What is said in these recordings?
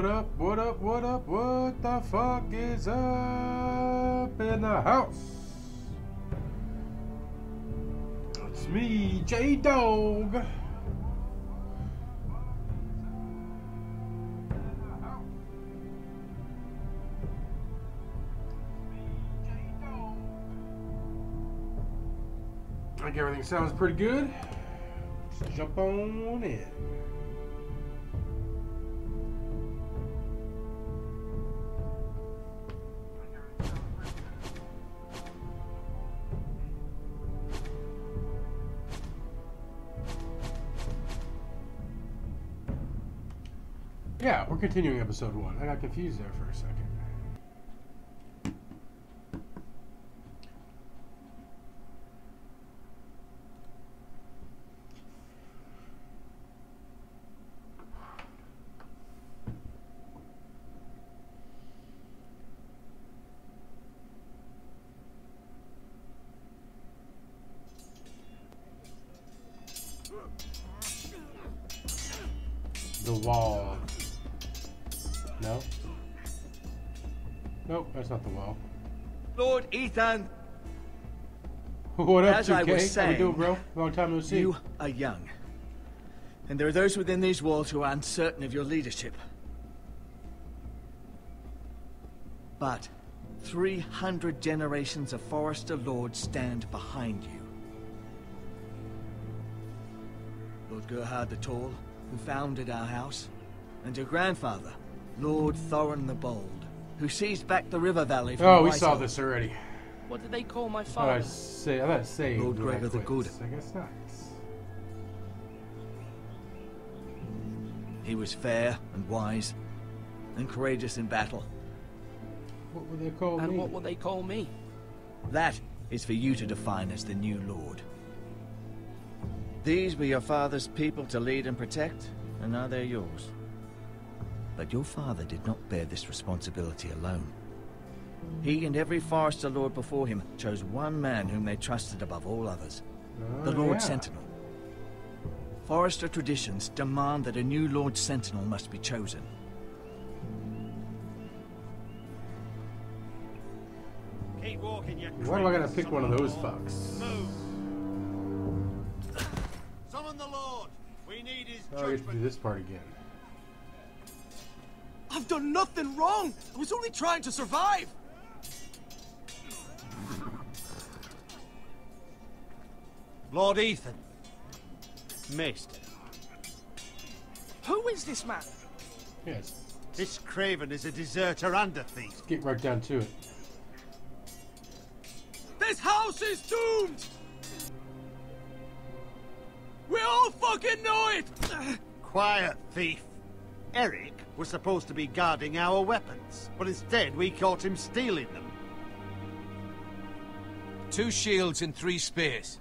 What up, what up, what up, what the fuck is up in the house? It's me, J-Dog. I think everything sounds pretty good. Let's jump on in. Yeah, we're continuing episode 1. I got confused there for a second. The wall. No? Nope, that's not the wall. Lord Ethan! What up, As I 2K? was How we doing, saying, bro? Long time no see. You are young. And there are those within these walls who are uncertain of your leadership. But 300 generations of Forester Lords stand behind you. Lord Gerhard the Tall, who founded our house, and your grandfather, Lord Thorin the Bold, who seized back the river valley from Oh, we White saw Oak. this already. What did they call my I father? thought saved Lord when I Gregor the quit. Good. I guess not. He was fair and wise, and courageous in battle. What would they call And me? what will they call me? That is for you to define as the new Lord. These were your father's people to lead and protect, and now they're yours. But your father did not bear this responsibility alone. He and every Forester Lord before him chose one man whom they trusted above all others, the Lord yeah. Sentinel. Forester traditions demand that a new Lord Sentinel must be chosen. Keep walking, you Why do I gotta pick one of those fucks? Move. Summon the Lord. We need his Oh, I get to do judgment. this part again. I've done nothing wrong! I was only trying to survive! Lord Ethan. Missed. Who is this man? Yes, This Craven is a deserter and a thief. get right down to it. This house is doomed! We all fucking know it! Quiet, thief. Eric was supposed to be guarding our weapons, but instead we caught him stealing them. 2 shields and 3 spears.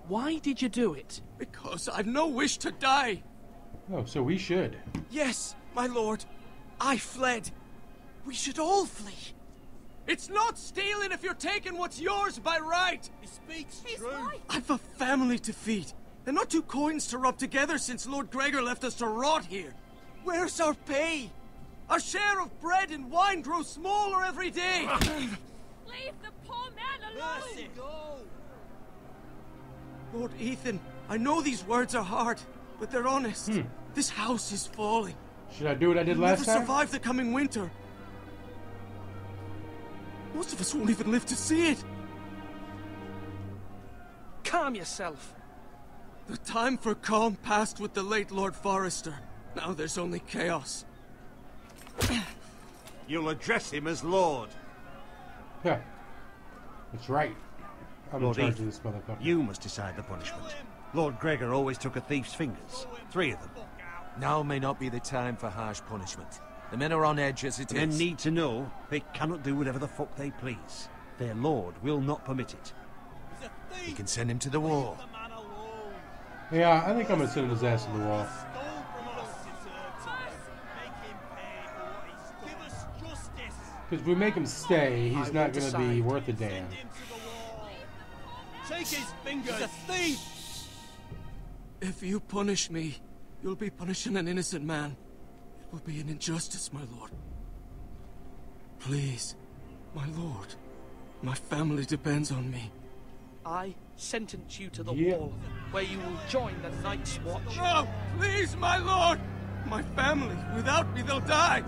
Why did you do it? Because I've no wish to die. Oh, so we should. Yes, my lord. I fled. We should all flee. It's not stealing if you're taking what's yours by right. He speaks I've a family to feed, and not 2 coins to rub together since Lord Gregor left us to rot here. Where's our pay? Our share of bread and wine grows smaller every day. Leave the poor man alone! Lord Ethan, I know these words are hard, but they're honest. This house is falling. Should I do what I did We'll last never time? survive the coming winter. Most of us won't even live to see it. Calm yourself. The time for calm passed with the late Lord Forester. Now there's only chaos. You'll address him as Lord. Yeah, that's right. I'm Lord in charge Ethan, of this motherfucker. you must decide the punishment. Lord Gregor always took a thief's fingers. 3 of them. Now may not be the time for harsh punishment. The men are on edge as it The men is. need to know they cannot do whatever the fuck they please. Their lord will not permit it. You can send him to the wall. Yeah, I think I'm gonna send his ass to the wall. Because if we make him stay, he's I not will gonna be decide. worth a damn. Take his fingers! He's a thief! If you punish me, You'll be punishing an innocent man. It will be an injustice, my lord. Please, my lord. My family depends on me. I sentence you to the Yeah. wall, where you will join the Night's Watch. No! Please, my lord! My family, without me, they'll die!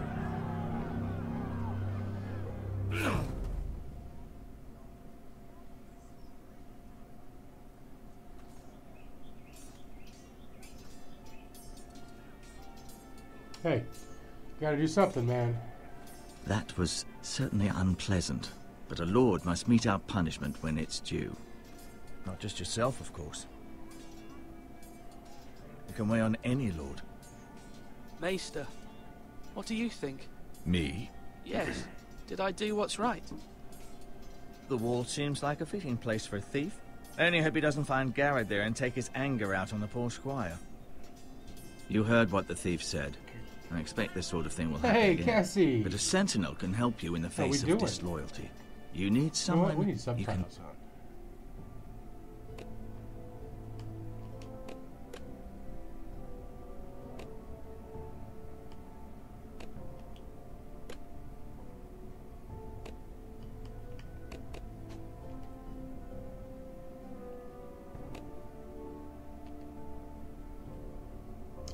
Hey, gotta do something, man. That was certainly unpleasant, but a lord must mete out punishment when it's due. Not just yourself, of course. You can weigh on any lord. Maester, what do you think? Me? Yes. Did I do what's right? The wall seems like a fitting place for a thief. Only hope he doesn't find Garrett there and take his anger out on the poor squire. You heard what the thief said. I expect this sort of thing will happen Hey, again. Cassie! But a sentinel can help you in the How we face of doing? disloyalty. You need You know someone what? We need you can... subtitles on.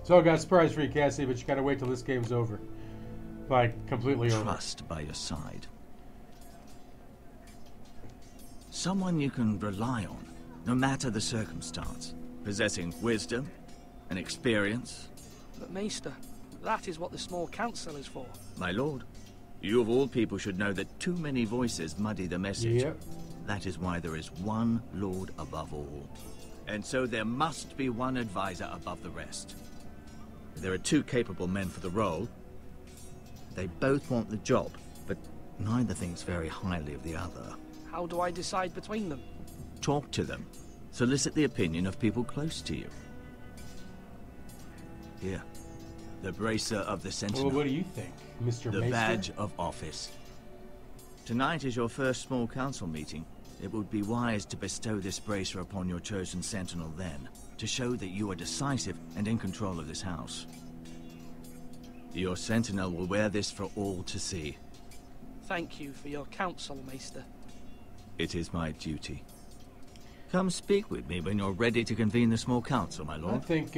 So I got a surprise for you, Cassie, but you gotta wait till this game's over. Like, completely over. Trust by your side. Someone you can rely on, no matter the circumstance. Possessing wisdom and experience. But Maester, that is what the small council is for. My lord, you of all people should know that too many voices muddy the message. Yep. That is why there is one lord above all. And so there must be one advisor above the rest. There are two capable men for the role. They both want the job, but neither thinks very highly of the other. How do I decide between them? Talk to them. Solicit the opinion of people close to you. Here, the bracer of the Sentinel. Well, what do you think, Mr. The Maester? badge of office. Tonight is your first small council meeting. It would be wise to bestow this bracer upon your chosen sentinel then, to show that you are decisive and in control of this house. Your sentinel will wear this for all to see. Thank you for your counsel, Maester. It is my duty. Come speak with me when you're ready to convene the small council, my I lord. think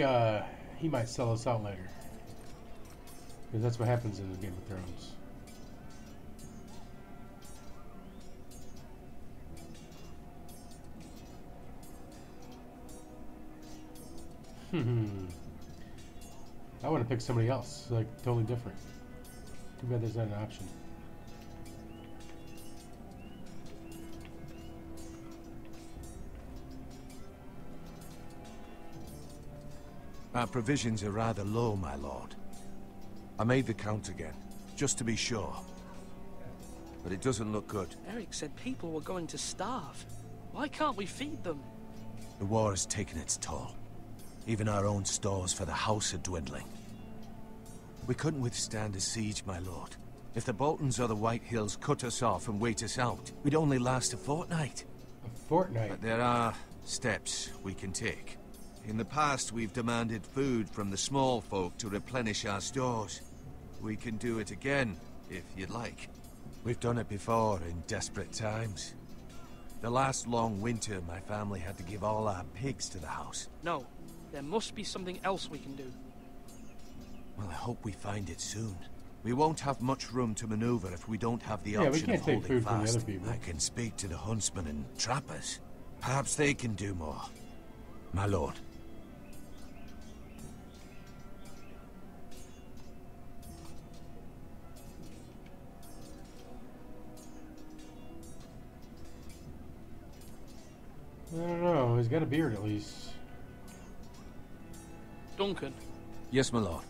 he might sell us out later. Because that's what happens in Game of Thrones. I want to pick somebody else, like totally different. Too bad there's not an option. Our provisions are rather low, my lord. I made the count again, just to be sure. But it doesn't look good. Eric said people were going to starve. Why can't we feed them? The war has taken its toll. Even our own stores for the house are dwindling. We couldn't withstand a siege, my lord. If the Boltons or the White Hills cut us off and wait us out, we'd only last a fortnight. A fortnight. But there are steps we can take. In the past, we've demanded food from the small folk to replenish our stores. We can do it again, if you'd like. We've done it before in desperate times. The last long winter, my family had to give all our pigs to the house. No, there must be something else we can do. Well, I hope we find it soon. We won't have much room to maneuver if we don't have the Yeah, we option can't of take holding food from the fast. other people. I can speak to the huntsmen and trappers. Perhaps they can do more. My lord. I don't know. He's got a beard at least. Duncan, Yes, my lord.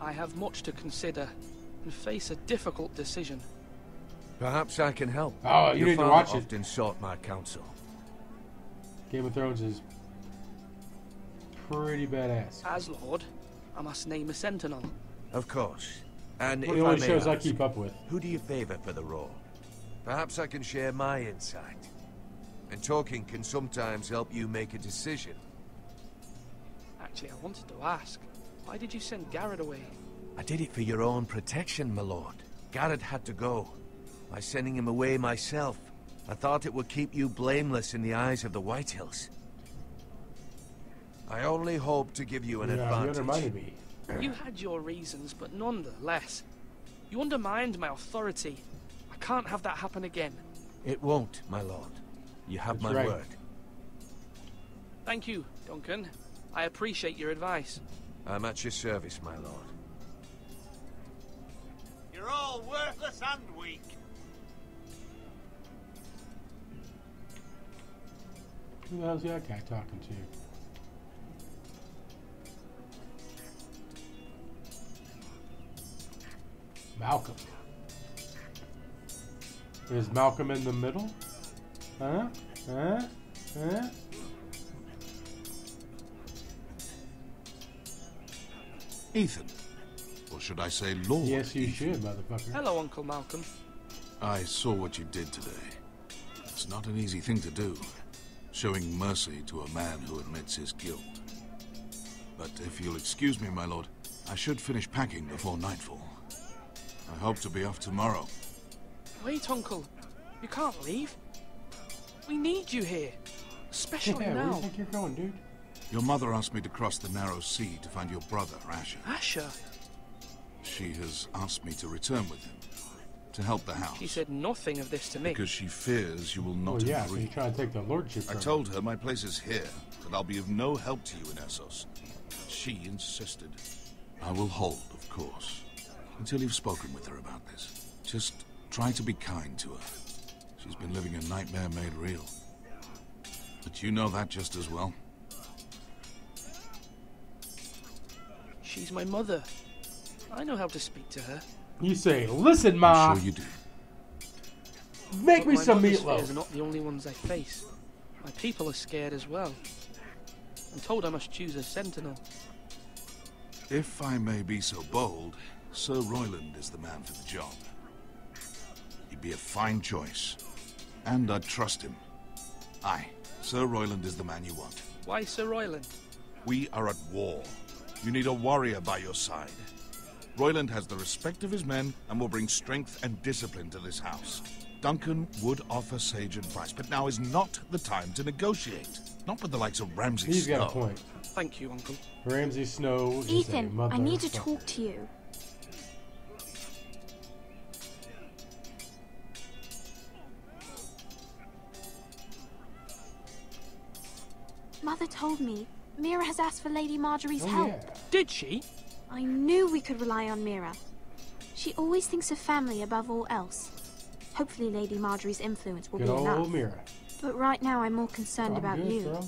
I have much to consider and face a difficult decision. Perhaps I can help. Oh, you Your need to father watch it. often sought my counsel. Game of Thrones is pretty badass. As Lord, I must name a sentinel. Of course. And One if of the I only may shows I ask, keep up with. who do you favor for the role? Perhaps I can share my insight. And talking can sometimes help you make a decision. Actually, I wanted to ask, Why did you send Garrett away? I did it for your own protection, my lord. Garrett had to go. By sending him away myself, I thought it would keep you blameless in the eyes of the Whitehills. I only hope to give you an advantage. You reminded me. You had your reasons, but nonetheless, you undermined my authority. I can't have that happen again. It won't, my lord. You have That's my right. word. Thank you, Duncan. I appreciate your advice. I'm at your service, my lord. You're all worthless and weak. Who the hell's that guy talking to? Malcolm. Is Malcolm in the middle? Huh? Huh? Huh? Ethan. Or should I say Lord? Yes, you should, motherfucker. Hello, Uncle Malcolm. I saw what you did today. It's not an easy thing to do, showing mercy to a man who admits his guilt. But if you'll excuse me, my lord, I should finish packing before nightfall. I hope to be off tomorrow. Wait, Uncle. You can't leave. We need you here. Especially Yeah, where do now. you think you're going, dude? Your mother asked me to cross the narrow sea to find your brother, Asher. Asher? She has asked me to return with him, to help the house. She said nothing of this to me. Because she fears you will Oh not yeah, so agree. you're trying to take the lordship I from told her my place is here, that I'll be of no help to you in Essos. She insisted. I will hold, of course, until you've spoken with her about this. Just try to be kind to her. She's been living a nightmare made real. But you know that just as well. She's my mother. I know how to speak to her. You say, listen, Ma, I'm sure you do. make But me my some mother's fears are meatloaf. not the only ones I face. My people are scared as well. I'm told I must choose a sentinel. If I may be so bold, Sir Royland is the man for the job. He'd be a fine choice. And I'd trust him. Aye, Sir Royland is the man you want. Why Sir Royland? We are at war. You need a warrior by your side. Royland has the respect of his men and will bring strength and discipline to this house. Duncan would offer sage advice, but now is not the time to negotiate. Not with the likes of Ramsay He's Snow. got a point. Thank you, Uncle. Ramsay Snow is a Ethan, I need to motherfucker. talk to you. Mother told me Mira has asked for Lady Marjorie's Oh, help. yeah. Did she? I knew we could rely on Mira. She always thinks of family above all else. Hopefully Lady Marjorie's influence will Good be old enough. Mira. But right now I'm more concerned I'm about good, you. bro.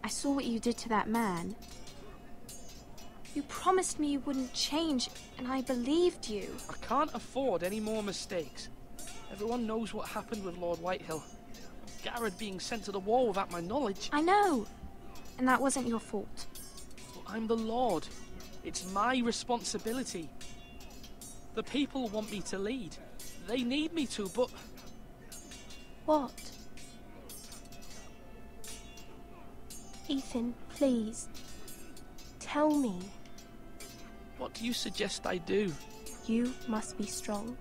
I saw what you did to that man. You promised me you wouldn't change, and I believed you. I can't afford any more mistakes. Everyone knows what happened with Lord Whitehill. Garrett being sent to the war without my knowledge. I know. And that wasn't your fault. But I'm the Lord. It's my responsibility. The people want me to lead. They need me to, but What? Ethan, please. Tell me. what do you suggest I do? You must be strong,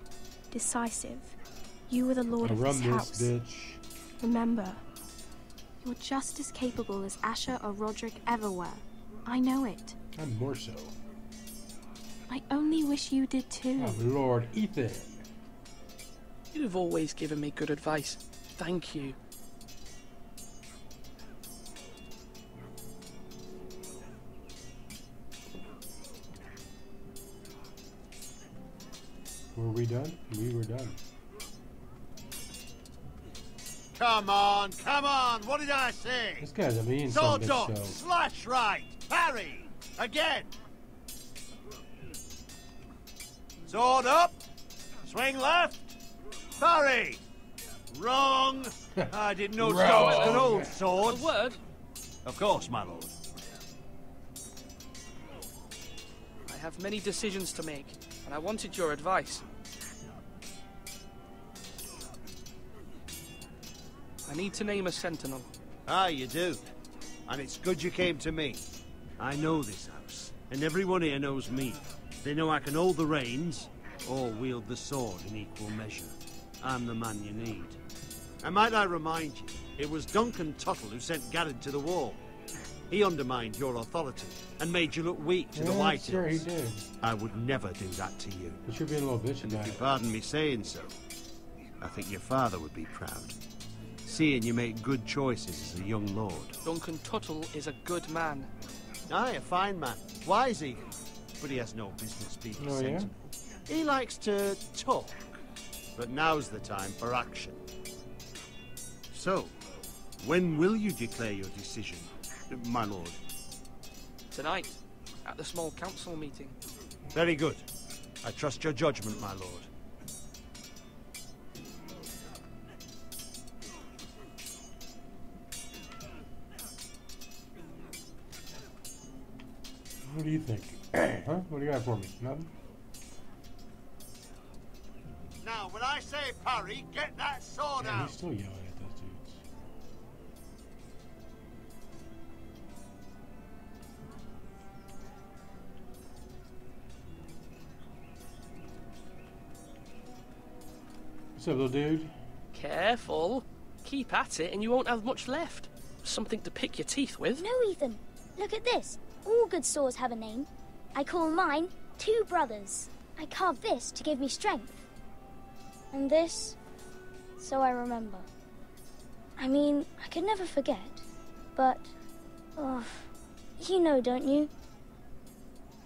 decisive. You are the lord I of run this this house. bitch. Remember, you're just as capable as Asher or Roderick ever were. I know it. I'm more so. I only wish you did too. Oh, Lord Ethan. You've always given me good advice. Thank you. Were we done? We were done. Come on, come on! What did I say? This guy's a mean Sword son of a up, bitch, slash right, parry, again. Sword up, swing left, parry. Wrong. I didn't know swords could hold A swords. word? Of course, my lord. I have many decisions to make, and I wanted your advice. I need to name a sentinel. Ah, you do. And it's good you came to me. I know this house, and everyone here knows me. They know I can hold the reins, or wield the sword in equal measure. I'm the man you need. And might I remind you, it was Duncan Tuttle who sent Garrett to the wall. He undermined your authority, and made you look weak to the White sure he Hills. did. I would never do that to you. But you're being a little bitch And about if you it. pardon me saying so, I think your father would be proud. Seeing you make good choices as a young lord. Duncan Tuttle is a good man. Aye, a fine man. Wise even. But he has no business being Oh, yeah? sensible. He likes to talk. But now's the time for action. So, when will you declare your decision, my lord? Tonight, at the small council meeting. Very good. I trust your judgment, my lord. What do you think? Huh? What do you got for me? Nothing? Now, when I say parry, get that sword Man, out. he's still yelling at those dudes. What's up, little dude? Careful. Keep at it and you won't have much left. Something to pick your teeth with. No, Ethan. Look at this. All good swords have a name. I call mine Two Brothers. I carved this to give me strength. And this, so I remember. I mean, I could never forget. But, oh, you know, don't you?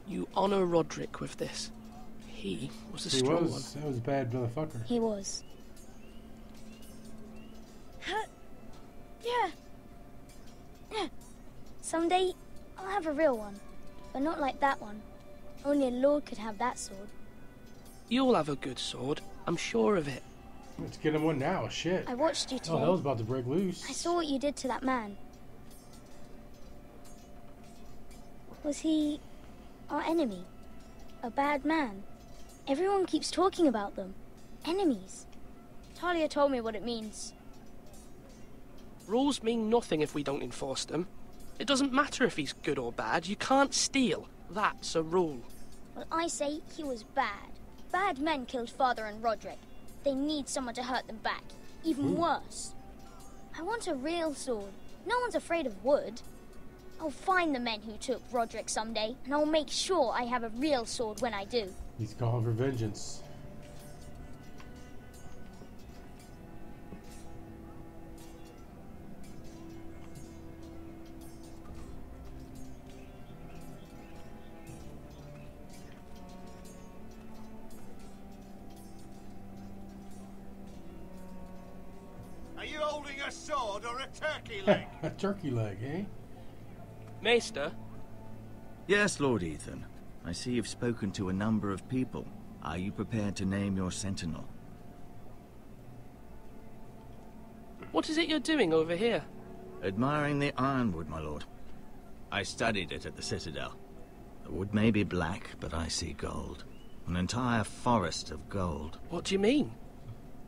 You honor Roderick with this. He was a He strong was. That was a bad motherfucker. He was. Yeah. Yeah. Someday, I'll have a real one. But not like that one. Only a lord could have that sword. You'll have a good sword. I'm sure of it. Let's get him one now. Shit. I watched you today. Oh, hell's about to break loose. I saw what you did to that man. Was he our enemy? A bad man? Everyone keeps talking about them. Enemies. Talia told me what it means. Rules mean nothing if we don't enforce them. It doesn't matter if he's good or bad. You can't steal. That's a rule. Well, I say he was bad. Bad men killed Father and Roderick. They need someone to hurt them back. Even worse. I want a real sword. No one's afraid of wood. I'll find the men who took Roderick someday, and I'll make sure I have a real sword when I do. He's calling for vengeance. Are you holding a sword or a turkey leg? A turkey leg, eh? Maester, Yes, Lord Ethan. I see you've spoken to a number of people. Are you prepared to name your sentinel? what is it you're doing over here? Admiring the ironwood, my lord. I studied it at the Citadel. The wood may be black, but I see gold. An entire forest of gold. What do you mean?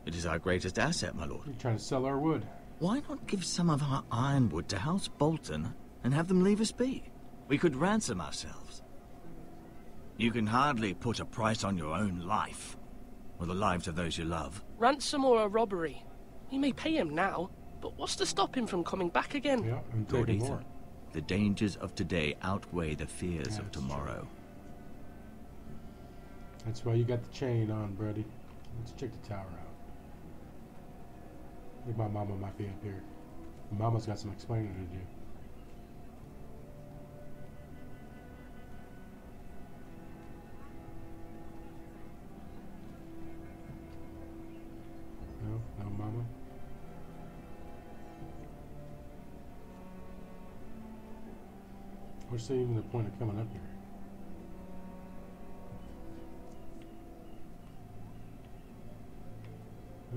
It is our greatest asset, my lord. You're trying to sell our wood. Why not give some of our ironwood to House Bolton and have them leave us be? We could ransom ourselves. You can hardly put a price on your own life, or the lives of those you love. Ransom or a robbery? You may pay him now, but what's to stop him from coming back again? Yeah, and Lord taking Ethan, more. the dangers of today outweigh the fears of That's tomorrow. That's why you got the chain on, buddy. Let's check the tower out. I think my mama might be up here. Mama's got some explaining to do. No, no, mama. What's even the point of coming up here?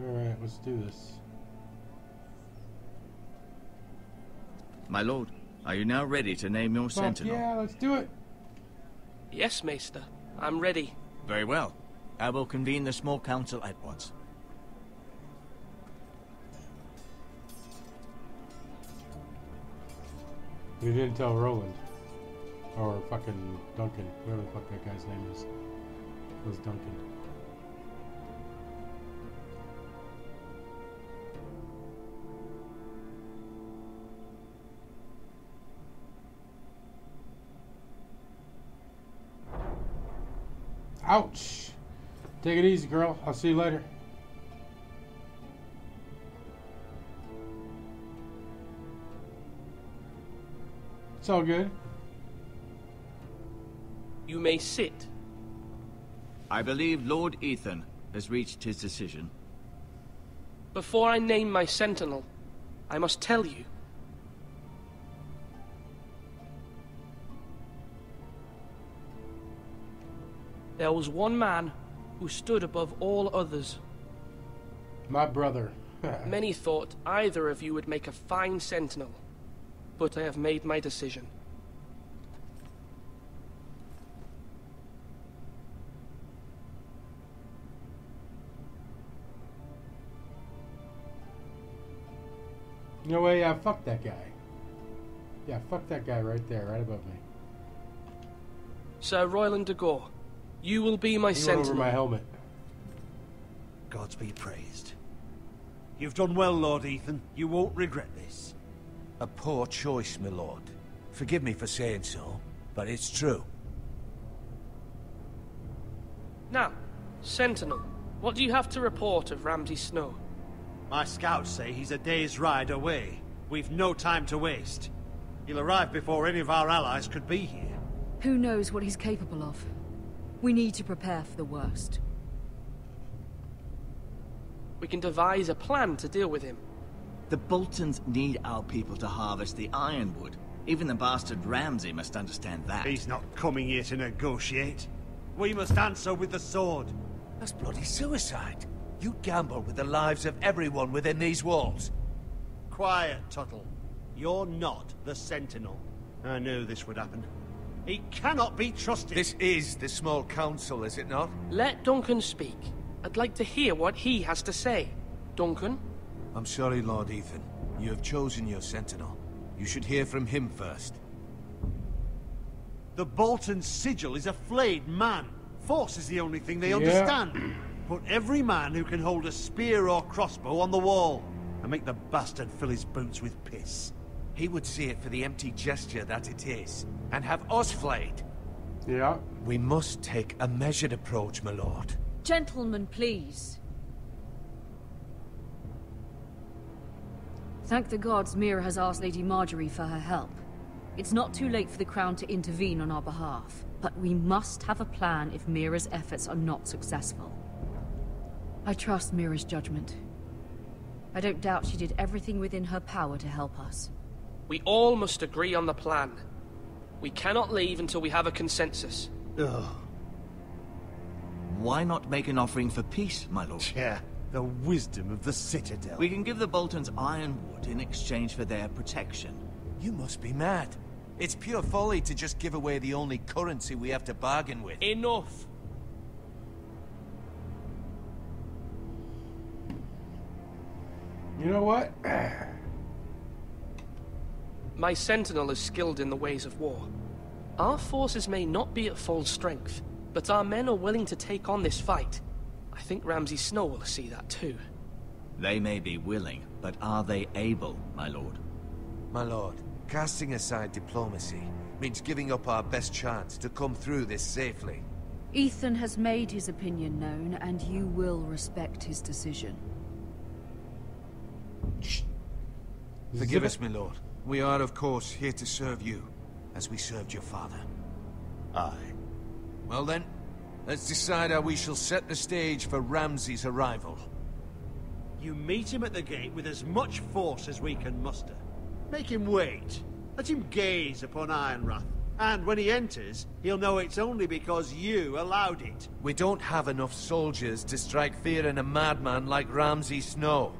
Alright, let's do this. My lord, are you now ready to name your Fuck sentinel? yeah, let's do it! Yes, Maester. I'm ready. Very well. I will convene the small council at once. You didn't tell Roland. Or fucking Duncan. Whatever the fuck that guy's name is. It was Duncan. Ouch! Take it easy, girl. I'll see you later. It's all good. You may sit. I believe Lord Ethan has reached his decision. Before I name my sentinel, I must tell you. There was one man who stood above all others. My brother. Many thought either of you would make a fine sentinel, but I have made my decision. You know what? Yeah, fuck that guy. Yeah, fuck that guy right there, right above me. Sir Royland de Gore, you will be my sentinel. Over my helmet. Gods be praised. You've done well, Lord Ethan. You won't regret this. A poor choice, my lord. Forgive me for saying so, but it's true. Now, Sentinel, what do you have to report of Ramsay Snow? My scouts say he's a day's ride away. We've no time to waste. He'll arrive before any of our allies could be here. Who knows what he's capable of? We need to prepare for the worst. We can devise a plan to deal with him. The Boltons need our people to harvest the ironwood. Even the bastard Ramsay must understand that. He's not coming here to negotiate. We must answer with the sword. That's bloody suicide. You gamble with the lives of everyone within these walls. Quiet, Tuttle. You're not the Sentinel. I knew this would happen. He cannot be trusted. This is the small council, is it not? Let Duncan speak. I'd like to hear what he has to say. Duncan? I'm sorry, Lord Ethan. You have chosen your Sentinel. You should hear from him first. The Bolton sigil is a flayed man. Force is the only thing they understand. Put every man who can hold a spear or crossbow on the wall, and make the bastard fill his boots with piss. He would see it for the empty gesture that it is, and have us flayed. Yeah. We must take a measured approach, my lord. Gentlemen, please. Thank the gods Mira has asked Lady Marjorie for her help. It's not too late for the Crown to intervene on our behalf, but we must have a plan if Mira's efforts are not successful. I trust Mira's judgment. I don't doubt she did everything within her power to help us. We all must agree on the plan. We cannot leave until we have a consensus. Ugh. Why not make an offering for peace, my lord? Yeah, the wisdom of the Citadel. We can give the Boltons ironwood in exchange for their protection. You must be mad. It's pure folly to just give away the only currency we have to bargain with. Enough! You know what? My sentinel is skilled in the ways of war. Our forces may not be at full strength, but our men are willing to take on this fight. I think Ramsay Snow will see that too. They may be willing, but are they able, my lord? My lord, casting aside diplomacy means giving up our best chance to come through this safely. Ethan has made his opinion known, and you will respect his decision. Forgive us, my lord. We are, of course, here to serve you, as we served your father. Aye. Well then, let's decide how we shall set the stage for Ramsay's arrival. You meet him at the gate with as much force as we can muster. Make him wait. Let him gaze upon Ironrath. And when he enters, he'll know it's only because you allowed it. We don't have enough soldiers to strike fear in a madman like Ramsay Snow.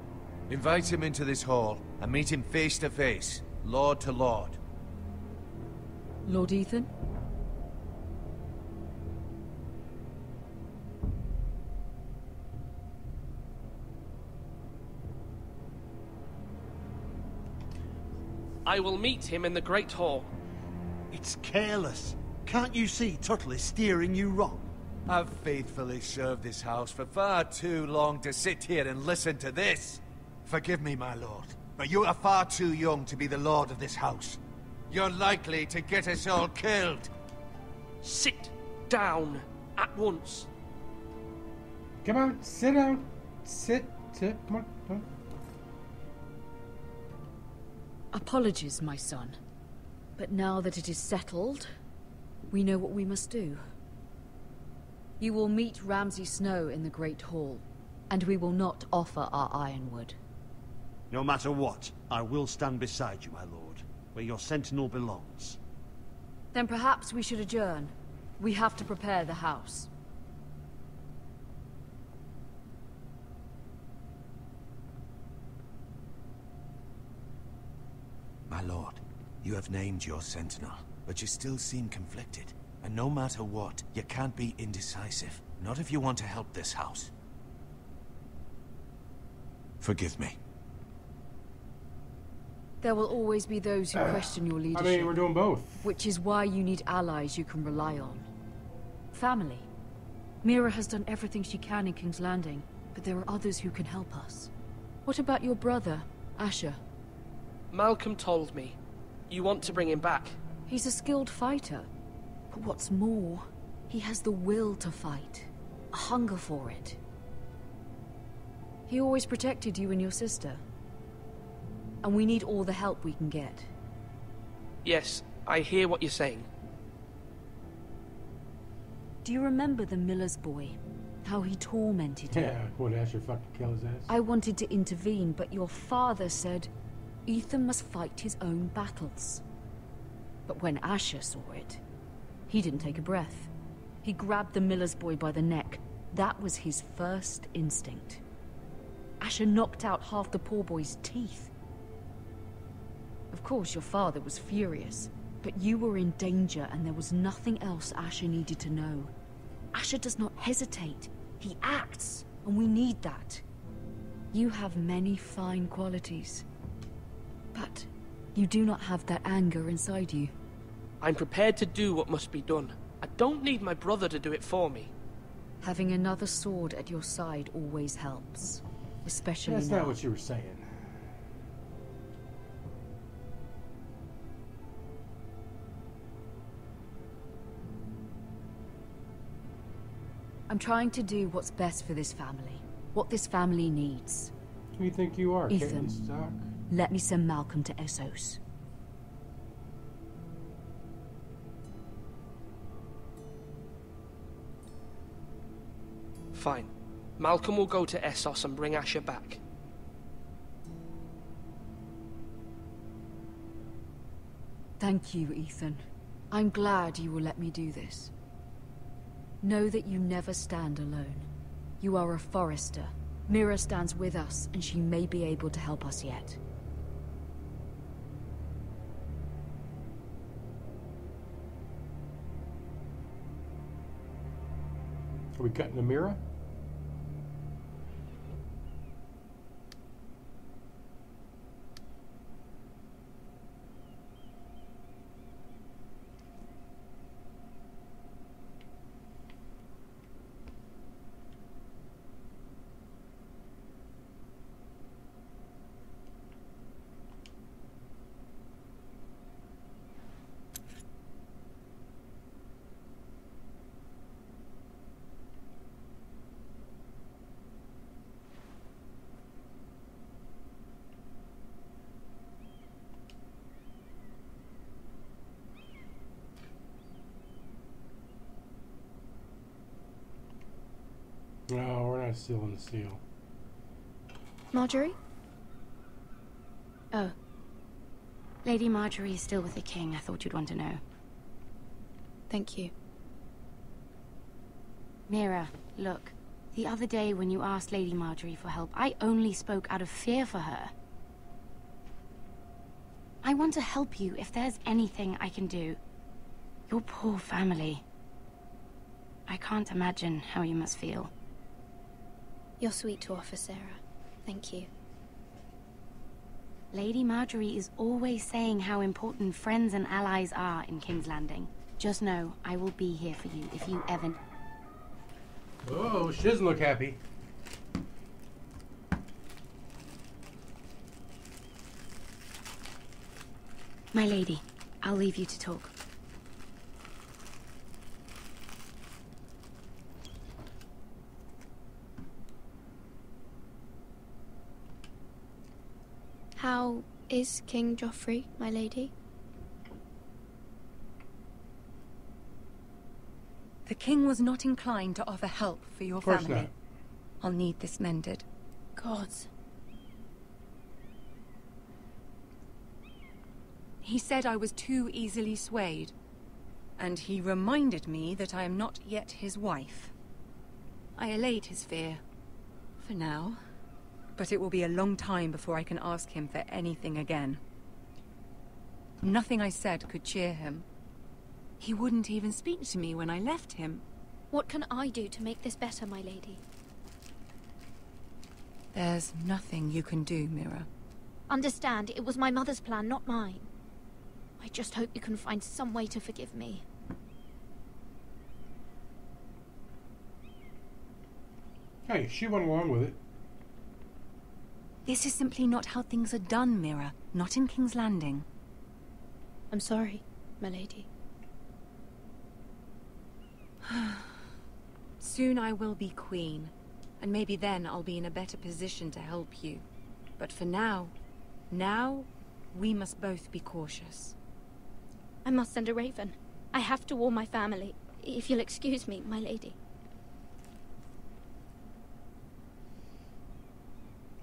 Invite him into this hall, and meet him face to face, lord to lord. Lord Ethan? I will meet him in the Great Hall. It That's careless. Can't you see Tuttle is steering you wrong? I've faithfully served this house for far too long to sit here and listen to this. Forgive me, my lord, but you are far too young to be the lord of this house. You're likely to get us all killed. Sit down at once. Come on, sit down. Sit. Come on. Come on. Apologies, my son. But now that it is settled, we know what we must do. You will meet Ramsay Snow in the Great Hall, and we will not offer our ironwood. No matter what, I will stand beside you, my lord, where your sentinel belongs. Then perhaps we should adjourn. We have to prepare the house. My lord, you have named your sentinel, but you still seem conflicted. And no matter what, you can't be indecisive. Not if you want to help this house. Forgive me. There will always be those who question your leadership. I mean, we're doing both. Which is why you need allies you can rely on. Family. Mira has done everything she can in King's Landing, but there are others who can help us. What about your brother, Asher? Malcolm told me. You want to bring him back? He's a skilled fighter. But what's more, he has the will to fight. A hunger for it. He always protected you and your sister. And we need all the help we can get. Yes, I hear what you're saying. Do you remember the miller's boy? How he tormented him? Yeah, what, Asher fucking kill his ass? I wanted to intervene, but your father said Ethan must fight his own battles. But when Asher saw it, he didn't take a breath. He grabbed the miller's boy by the neck. That was his first instinct. Asher knocked out half the poor boy's teeth. Of course, your father was furious, but you were in danger and there was nothing else Asher needed to know. Asher does not hesitate. He acts, and we need that. You have many fine qualities, but you do not have that anger inside you. I'm prepared to do what must be done. I don't need my brother to do it for me. Having another sword at your side always helps, especially That's now. not what you were saying. I'm trying to do what's best for this family. What this family needs. Who do you think you are, Ethan, Caitlin Stark? let me send Malcolm to Essos. Fine. Malcolm will go to Essos and bring Asher back. Thank you, Ethan. I'm glad you will let me do this. Know that you never stand alone. You are a Forrester. Mira stands with us, and she may be able to help us yet. Are we cutting the mirror? No, we're not sealing the seal. Marjorie? Oh. Lady Marjorie is still with the king. I thought you'd want to know. Thank you. Mira, look. The other day when you asked Lady Marjorie for help, I only spoke out of fear for her. I want to help you if there's anything I can do. Your poor family. I can't imagine how you must feel. You're sweet to offer, Sarah. Thank you. Lady Marjorie is always saying how important friends and allies are in King's Landing. Just know, I will be here for you if you ever... Oh, she doesn't look happy. My lady, I'll leave you to talk. How is King Joffrey, my lady? The king was not inclined to offer help for your family. Of course not. I'll need this mended. Gods. He said I was too easily swayed. And he reminded me that I am not yet his wife. I allayed his fear. For now. But it will be a long time before I can ask him for anything again. Nothing I said could cheer him. He wouldn't even speak to me when I left him. What can I do to make this better, my lady? There's nothing you can do, Mira. Understand, it was my mother's plan, not mine. I just hope you can find some way to forgive me. Hey, she went along with it. This is simply not how things are done, Mira. Not in King's Landing. I'm sorry, my lady. Soon I will be queen, and maybe then I'll be in a better position to help you. But for now, we must both be cautious. I must send a raven. I have to warn my family. If you'll excuse me, my lady.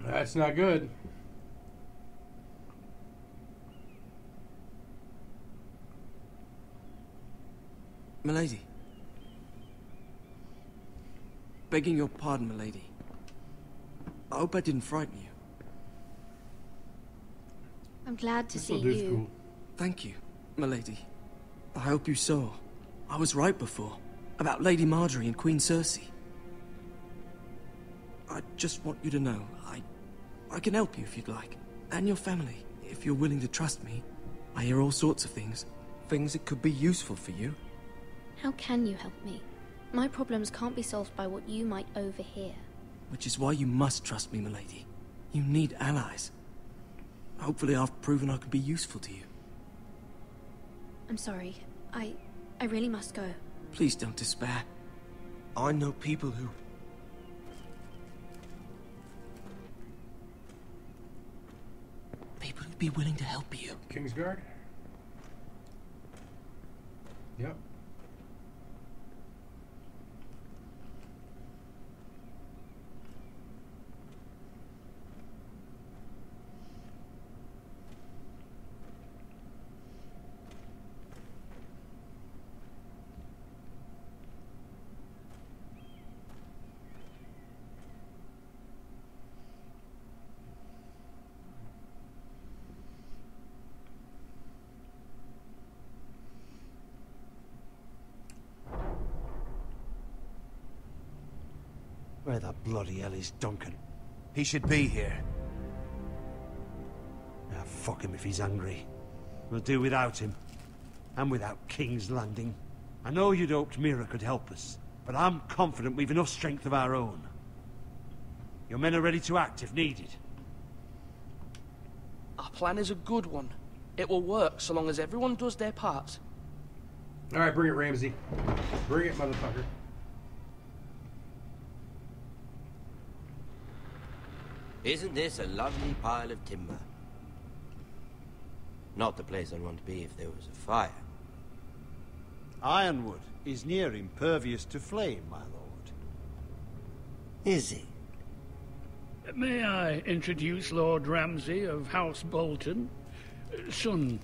That's not good. Milady. Begging your pardon, milady. I hope I didn't frighten you. I'm glad to see This'll do you. school. Thank you, milady. I hope you saw. I was right before. About Lady Marjorie and Queen Cersei. I just want you to know, I can help you if you'd like. And your family, if you're willing to trust me. I hear all sorts of things. Things that could be useful for you. How can you help me? My problems can't be solved by what you might overhear. Which is why you must trust me, milady. You need allies. Hopefully I've proven I can be useful to you. I'm sorry. I really must go. Please don't despair. I know people who... People who'd be willing to help you. Kingsguard? Yep. Where the bloody hell is Duncan? He should be here. Ah, fuck him if he's hungry. We'll do without him. And without King's Landing. I know you'd hoped Mira could help us, but I'm confident we've enough strength of our own. Your men are ready to act if needed. Our plan is a good one. It will work so long as everyone does their part. Alright, bring it, Ramsay. Bring it, motherfucker. Isn't this a lovely pile of timber? Not the place I'd want to be if there was a fire. Ironwood is near impervious to flame, my lord. Is it? May I introduce Lord Ramsay of House Bolton, son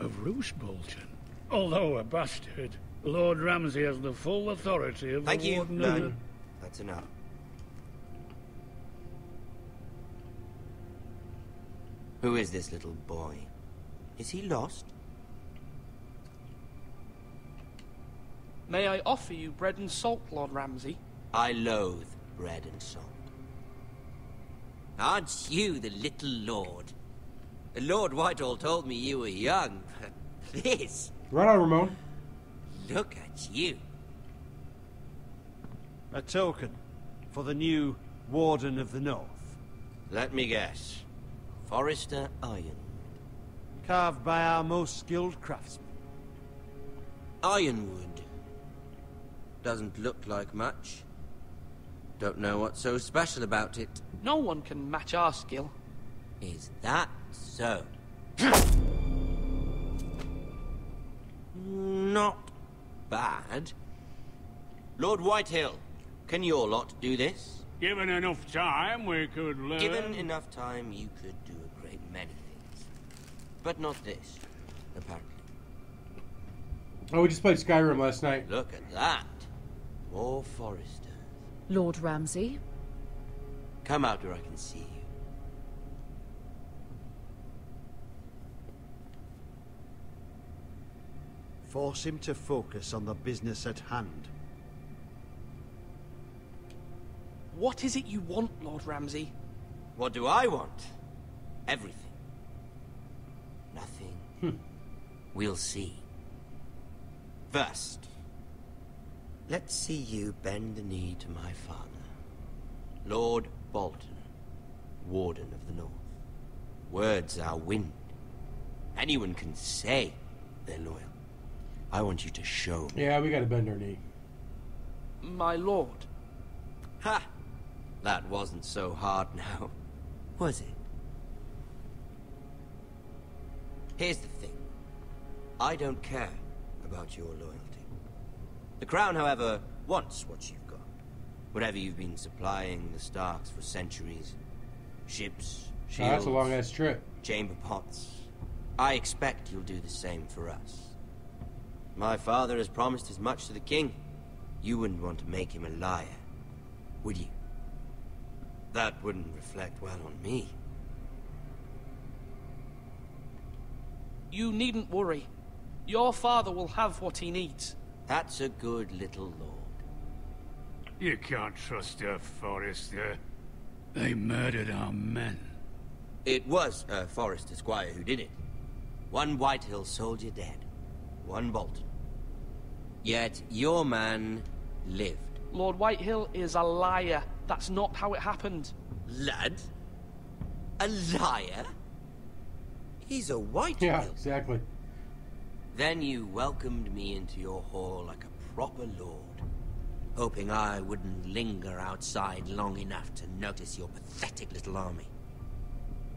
of Roose Bolton. Although a bastard, Lord Ramsay has the full authority of the Warden of the... That's enough. Who is this little boy? Is he lost? May I offer you bread and salt, Lord Ramsay? I loathe bread and salt. Aren't you the little lord? Lord Whitehall told me you were young, but this... Right on, Ramon. Look at you. A token for the new Warden of the North. Let me guess. Forrester Ironwood. Carved by our most skilled craftsmen. Ironwood. Doesn't look like much. Don't know what's so special about it. No one can match our skill. Is that so? Not bad. Lord Whitehill, can your lot do this? Given enough time, we could learn... Given enough time, you could do a great many things. But not this, apparently. Oh, we just played Skyrim last night. Look at that. More Forresters. Lord Ramsay? Come out where I can see you. Force him to focus on the business at hand. What is it you want, Lord Ramsay? What do I want? Everything. Nothing. We'll see. First, let's see you bend the knee to my father, Lord Bolton, Warden of the North. Words are wind. Anyone can say they're loyal. I want you to show me. Yeah, we gotta bend our knee. My lord. Ha! That wasn't so hard now, was it? Here's the thing. I don't care about your loyalty. The Crown, however, wants what you've got. Whatever you've been supplying the Starks for centuries. Ships, shields... that's a long-ass trip. Chamber pots. I expect you'll do the same for us. My father has promised as much to the king. You wouldn't want to make him a liar, would you? That wouldn't reflect well on me. You needn't worry. Your father will have what he needs. That's a good little lord. You can't trust her, Forrester. They murdered our men. It was a Forrester Squire who did it. One Whitehill soldier dead. One Bolton. Yet your man lived. Lord Whitehill is a liar. That's not how it happened. Lad? A liar? He's a Whitehill. Yeah, exactly. Then you welcomed me into your hall like a proper lord, hoping I wouldn't linger outside long enough to notice your pathetic little army.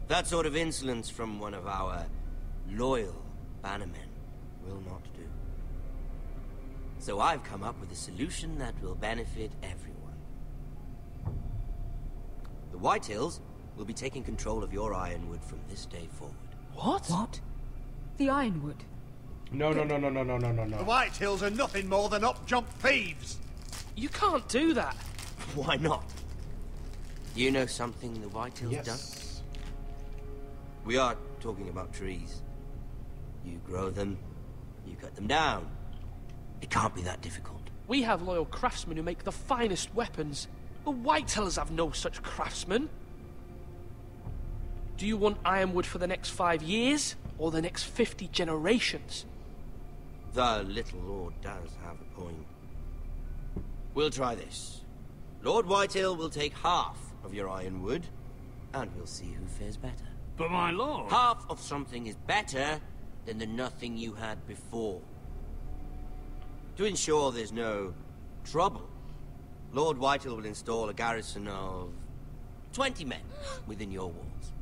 That sort of insolence from one of our loyal bannermen will not do. So I've come up with a solution that will benefit everyone. The Whitehills will be taking control of your Ironwood from this day forward. What? What? The Ironwood? No. The Whitehills are nothing more than up-jump thieves! You can't do that. Why not? You know something the Whitehills done? We are talking about trees. You grow them, you cut them down. It can't be that difficult. We have loyal craftsmen who make the finest weapons. The Whitehills have no such craftsmen. Do you want Ironwood for the next 5 years, or the next 50 generations? The little lord does have a point. We'll try this. Lord Whitehill will take half of your Ironwood, and we'll see who fares better. But my lord... Half of something is better than the nothing you had before. To ensure there's no trouble, Lord Whitehill will install a garrison of 20 men within your walls.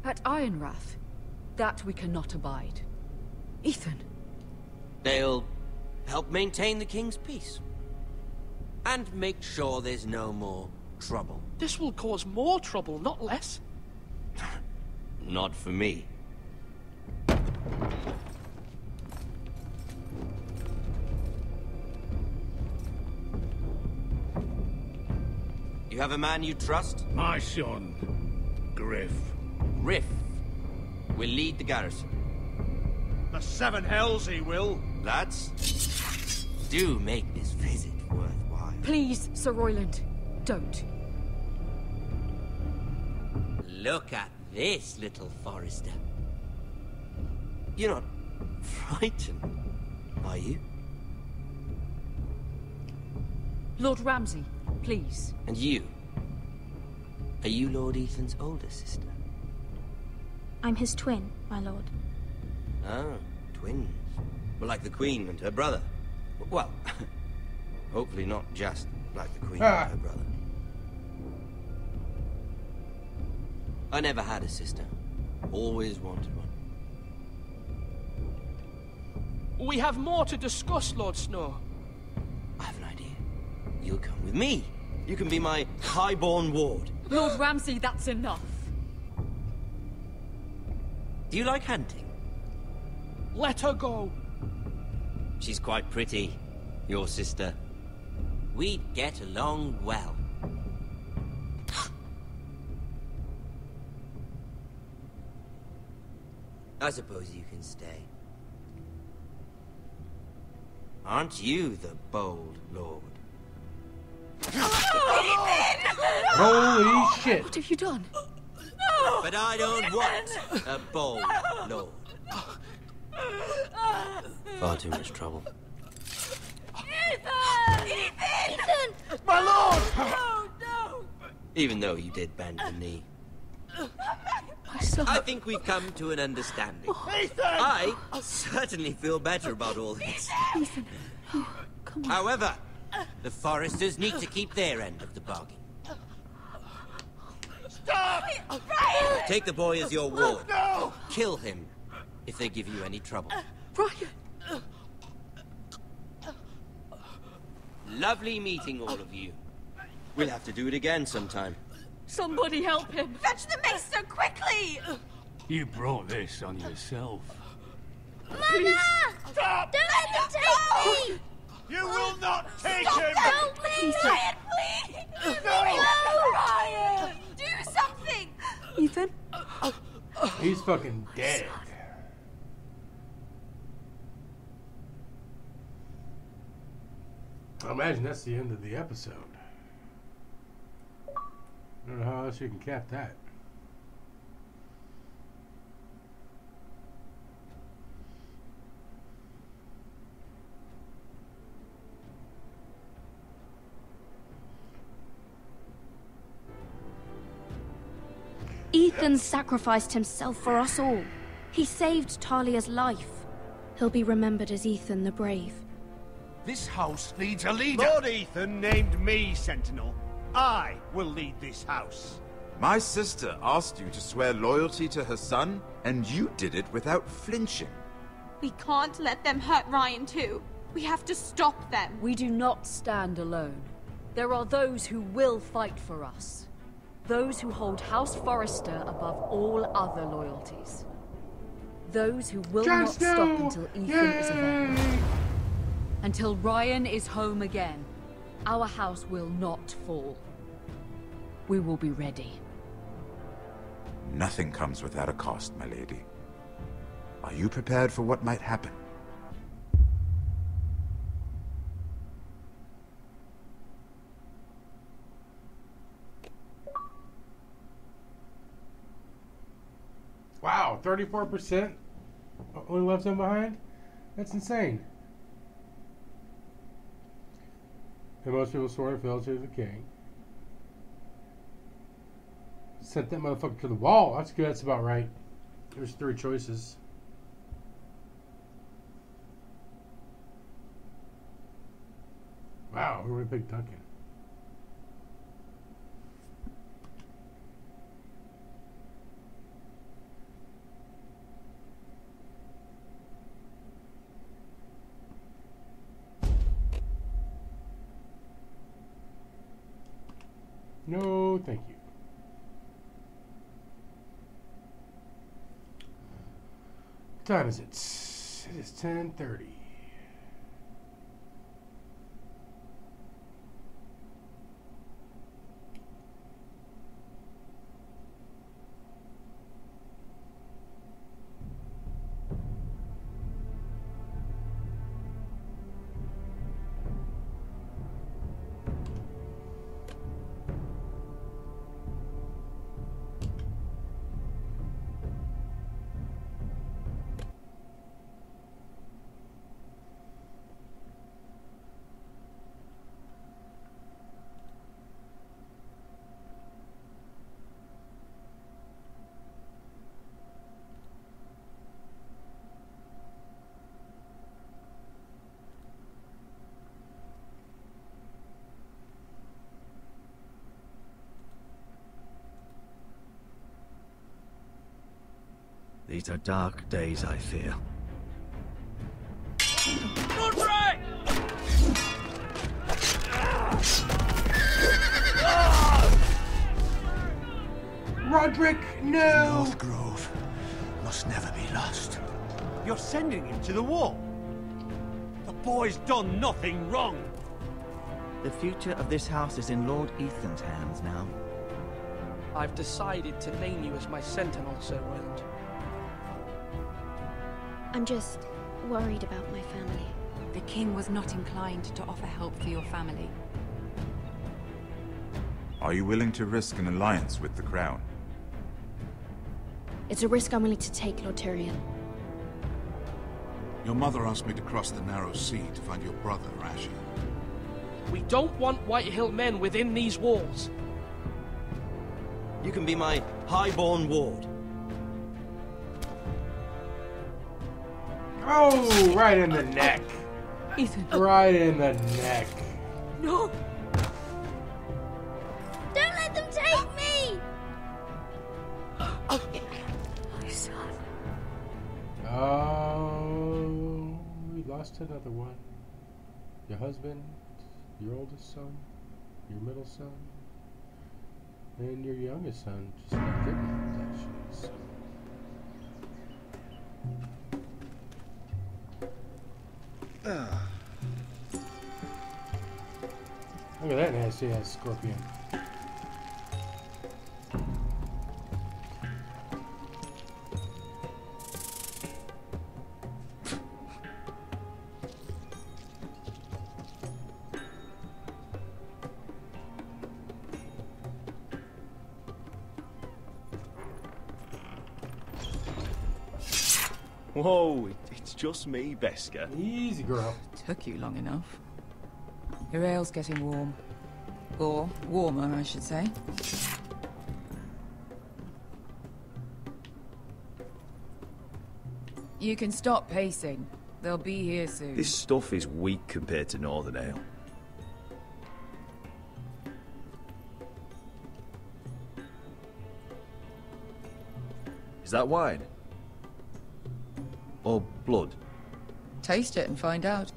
At Ironrath? That we cannot abide. Ethan. They'll help maintain the king's peace. And make sure there's no more trouble. This will cause more trouble, not less. Not for me. You have a man you trust? My son, Griff. Griff will lead the garrison. The Seven Hells he will. Lads, do make this visit worthwhile. Please, Sir Royland, don't. Look at this, little Forrester. You're not frightened, are you? Lord Ramsay, please. And you? Are you Lord Ethan's older sister? I'm his twin, my lord. Oh, twins. Well, like the Queen and her brother. Well, hopefully not just like the Queen and her brother. I never had a sister. Always wanted one. We have more to discuss, Lord Snow. I have an idea. You'll come with me. You can be my highborn ward. Lord Ramsay, that's enough. Do you like hunting? Let her go. She's quite pretty, your sister. We'd get along well. I suppose you can stay. Aren't you the bold lord? Holy shit! What have you done? But I don't want a bold lord. Far too much trouble. Ethan! My lord! Oh, no! Even though you did bend the knee. My son. I think we've come to an understanding. Ethan! I certainly feel better about all this. Ethan. Oh, come on. However, the Foresters need to keep their end of the bargain. Stop! Take the boy as your ward. No! Kill him if they give you any trouble. Brian! Lovely meeting all of you. We'll have to do it again sometime. Somebody help him! Fetch the maester quickly! You brought this on yourself. Mama! Stop! Don't let them take me! You will not take Stop him! Don't please! Ryan, please! No! Ryan! Do something! Ethan? He's fucking dead. I imagine that's the end of the episode. I don't know how else you can cap that. Ethan sacrificed himself for us all. He saved Talia's life. He'll be remembered as Ethan the Brave. This house needs a leader. Lord Ethan named me Sentinel. I will lead this house. My sister asked you to swear loyalty to her son, and you did it without flinching. We can't let them hurt Ryan too. We have to stop them. We do not stand alone. There are those who will fight for us. Those who hold House Forrester above all other loyalties. Those who will Jon not Snow! stop until Ethan is Yay! avenged. Until Ryan is home again, our house will not fall. We will be ready. Nothing comes without a cost, my lady. Are you prepared for what might happen? Wow, 34% only left him behind? That's insane. And most people swore and fell to the king. Sent that motherfucker to the wall. That's good. That's about right. There's 3 choices. Wow, who would have picked Duncan? No, thank you. What time is it? It is 10:30. These are dark days, I fear. Godfrey! Roderick, no! Northgrove must never be lost. You're sending him to the war? The boy's done nothing wrong. The future of this house is in Lord Ethan's hands now. I've decided to name you as my sentinel, Sir Wayland. I'm just worried about my family. The king was not inclined to offer help for your family. Are you willing to risk an alliance with the Crown? It's a risk I'm willing to take, Lord Tyrion. Your mother asked me to cross the narrow sea to find your brother, Asher. We don't want Whitehill men within these walls. You can be my highborn ward. Oh, right in the neck. Ethan. Right in the neck. No. Don't let them take me! My son. Oh, we lost another one. Your husband, your oldest son, your middle son, and your youngest son. Just like goodness, actually. So. Look at that nasty ass scorpion. Whoa, it's just me, Beskha. Easy, girl. Took you long enough. Your ale's getting warm. Or warmer, I should say. You can stop pacing. They'll be here soon. This stuff is weak compared to Northern Ale. Is that wine? Or blood? Taste it and find out.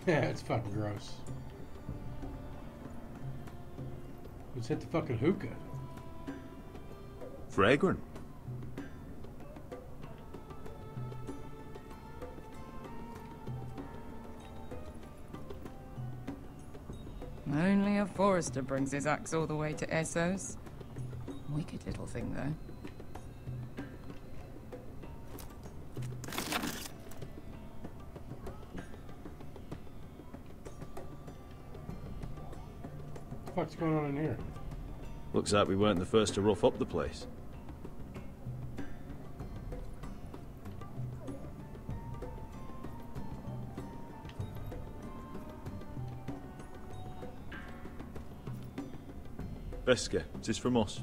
Yeah, it's fucking gross. Let's hit the fucking hookah. Fragrant. Only a forester brings his axe all the way to Essos. Wicked little thing, though. What's going on in here? Looks like we weren't the first to rough up the place. Beskha, it is from us.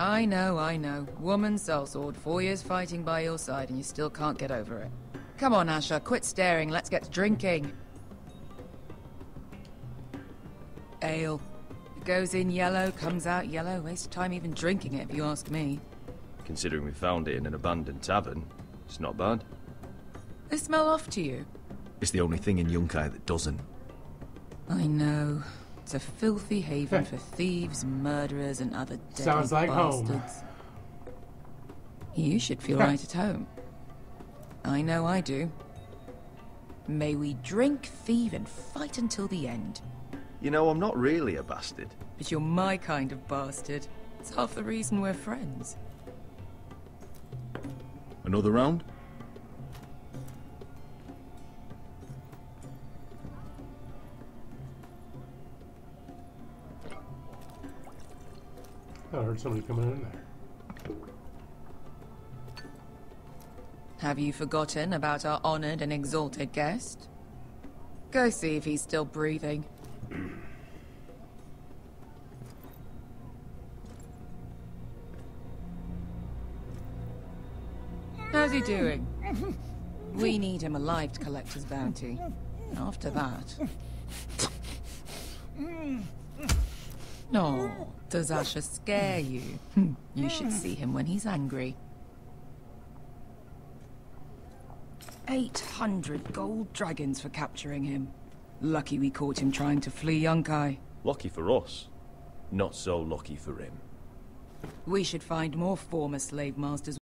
I know. Woman sellsword, 4 years fighting by your side and you still can't get over it. Come on, Asher, quit staring, let's get to drinking. Ale. It goes in yellow, comes out yellow. Waste of time even drinking it, if you ask me. Considering we found it in an abandoned tavern, it's not bad. They smell off to you. It's the only thing in Yunkai that doesn't. I know. It's a filthy haven for thieves, murderers, and other deadly Sounds like bastards. home. You should feel right at home. I know I do. May we drink, thieve, and fight until the end. You know, I'm not really a bastard. But you're my kind of bastard. It's half the reason we're friends. Another round? I heard somebody coming in there. Have you forgotten about our honored and exalted guest? Go see if he's still breathing. How's he doing? We need him alive to collect his bounty. After that... No, does Asher scare you? You should see him when he's angry. 800 gold dragons for capturing him. Lucky we caught him trying to flee Yunkai. Lucky for us. Not so lucky for him. We should find more former slave masters